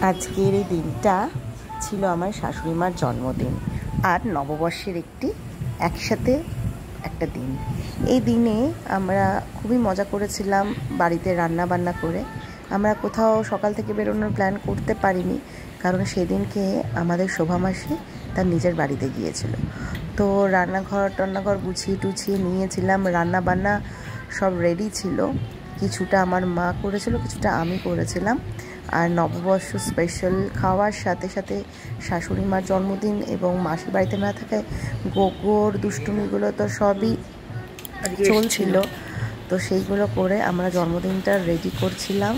আজকের এই দিনটা ছিল আমার শাশুড়ি মার জন্মদিন আর নববর্ষের একসাথে একটা দিন। এই দিনে আমরা খুবই মজা করেছিলাম বাড়িতে রান্না বান্না করে। আমরা কোথাও সকাল থেকে বেরোনোর প্ল্যান করতে পারিনি, কারণ সেদিনকে আমাদের শোভা মাসি তার নিজের বাড়িতে গিয়েছিল। তো রান্নাঘর গুছিয়ে টুছিয়ে নিয়েছিলাম, রান্না বান্না সব রেডি ছিল। কিছুটা আমার মা করেছিল, কিছুটা আমি করেছিলাম। আর নববর্ষ স্পেশাল খাওয়ার সাথে সাথে শাশুড়ি মার জন্মদিন এবং মাসির বাড়িতে না থাকায় গোগোর দুষ্টুমিগুলো তো সবই চলছিল। তো সেইগুলো করে আমরা জন্মদিনটা রেডি করছিলাম।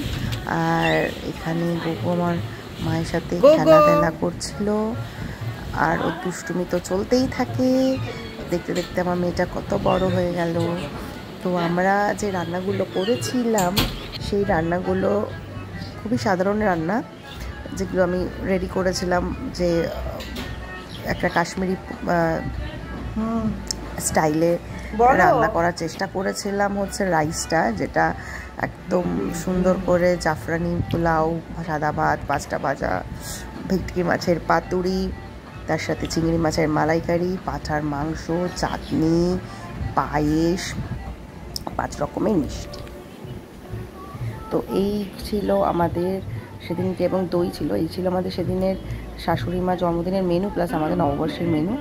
আর এখানে গোগো আমার মায়ের সাথে খেলাধুলা করছিল, আর ওর দুষ্টুমি তো চলতেই থাকে। দেখতে দেখতে আমার মেয়েটা কত বড় হয়ে গেল। তো আমরা যে রান্নাগুলো করেছিলাম সেই রান্নাগুলো খুবই সাধারণ রান্না, যেগুলো আমি রেডি করেছিলাম। যে একটা কাশ্মীরি স্টাইলে রান্না করার চেষ্টা করেছিলাম হচ্ছে রাইসটা, যেটা একদম সুন্দর করে জাফরানি পোলাও, সাদা ভাত, পাঁচটা ভাজা, ভেটকি মাছের পাতুরি, তার সাথে চিংড়ি মাছের মালাইকারি, পাঁঠার মাংস, চাটনি, পায়েস, 5 রকমের মিষ্টি। তো এই ছিল আমাদের সেদিনকে, এবং দই ছিল। এই ছিল আমাদের সেদিনের শাশুড়ি মা জন্মদিনের মেনু প্লাস আমাদের নববর্ষের মেনু।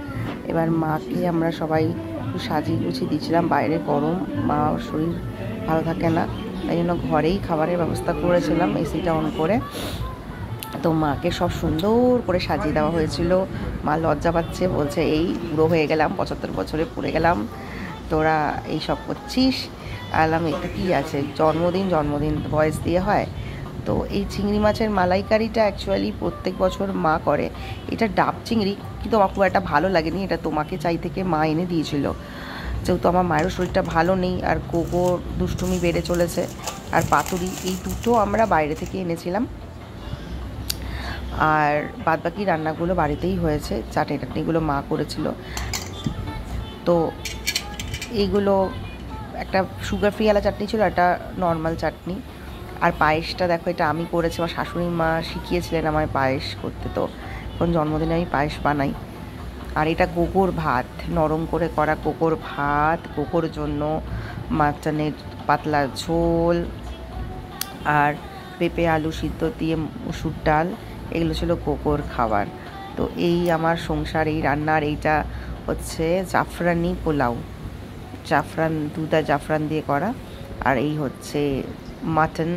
এবার মাকে আমরা সবাই একটু সাজিয়ে গুছিয়ে দিয়েছিলাম। বাইরে গরম, মা শরীর ভালো থাকে না, তাই জন্য ঘরেই খাবারের ব্যবস্থা করেছিলাম এসিটা অন করে। তো মাকে সব সুন্দর করে সাজিয়ে দেওয়া হয়েছিল। মা লজ্জা পাচ্ছে, বলছে এই বুড়ো হয়ে গেলাম, 75 বছরে পড়ে গেলাম, তোরা এই সব করছিস। আলাম এটা কী আছে, জন্মদিন বয়স দিয়ে হয়। তো এই চিংড়ি মাছের মালাইকারিটা অ্যাকচুয়ালি প্রত্যেক বছর মা করে। এটা ডাব চিংড়ি, কিন্তু আমার খুব একটা ভালো লাগেনি। এটা তোমাকে চাই থেকে মা এনে দিয়েছিল, যেহেতু আমার মায়েরও শরীরটা ভালো নেই আর গোগোর দুষ্টুমি বেড়ে চলেছে। আর পাতুরি, এই দুটো আমরা বাইরে থেকে এনেছিলাম। আর বাদবাকি রান্নাগুলো বাড়িতেই হয়েছে। চাটনিগুলো মা করেছিল। তো এইগুলো একটা সুগার ফ্রি আলা চাটনি ছিল, একটা নর্মাল চাটনি। আর পায়েসটা দেখো, এটা আমি করেছি, আমার শাশুড়ি মা শিখিয়েছিলেন আমায় পায়েস করতে। তো এখন জন্মদিনে আমি পায়েস বানাই। আর এটা গোগোর ভাত, নরম করে করা গোগোর ভাত, গোগোর জন্য মাটনের পাতলা ঝোল, আর পেঁপে আলু সিদ্ধ দিয়ে মুসুর ডাল, এগুলো ছিল গোগোর খাবার। তো এই আমার সংসার, এই রান্নার এইটা হচ্ছে জাফরানি পোলাও, দুধা জাফরান দিয়ে করা। আর এই হচ্ছে মাটন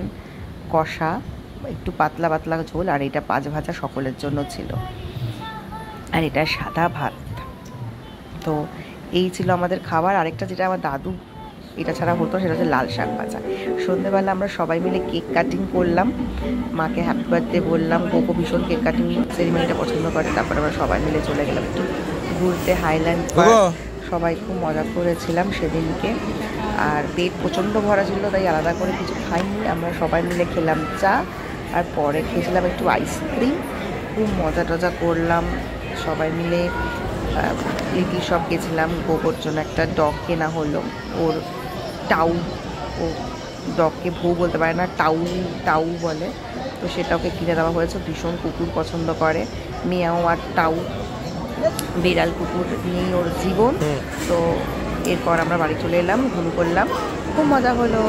কষা, একটু পাতলা পাতলা ঝোল। আর এটা 5 ভাজা সকলের জন্য ছিল। আর এটা সাদা ভাত। তো এই ছিল আমাদের খাবার। আরেকটা যেটা আমার দাদু এটা ছাড়া হতো, সেটা হচ্ছে লাল শাক ভাজা। সন্ধ্যেবেলা আমরা সবাই মিলে কেক কাটিং করলাম, মাকে হ্যাপি বার্থডে বললাম। গোগো ভীষণ কেক কাটিং সেরিমনিটা পছন্দ করে। তারপর আমরা সবাই মিলে চলে গেলাম একটু ঘুরতে হাইল্যান্ড পার্ক। সবাই খুব মজা করেছিলাম সেদিনকে। আর পেট প্রচণ্ড ভরা ছিল, তাই আলাদা করে কিছু খাইনি। আমরা সবাই মিলে খেলাম চা, আর পরে খেয়েছিলাম একটু আইসক্রিম। খুব মজা টজা করলাম সবাই মিলে। লিটি শপ গেছিলাম, গোগোর জন্য একটা ডগ কেনা হলো। ওর টাউ, ও ডগকে ভৌ বলতে পারে না, টাউ বলে। তো সেটা ওকে কিনে দেওয়া হয়েছে। ভীষণ কুকুর পছন্দ করে, মিয়াও আর টাউ, বিড়াল কুকুর নিয়েই ওর জীবন। তো এরপর আমরা বাড়ি চলে এলাম, ঘুম করলাম, খুব মজা হলো।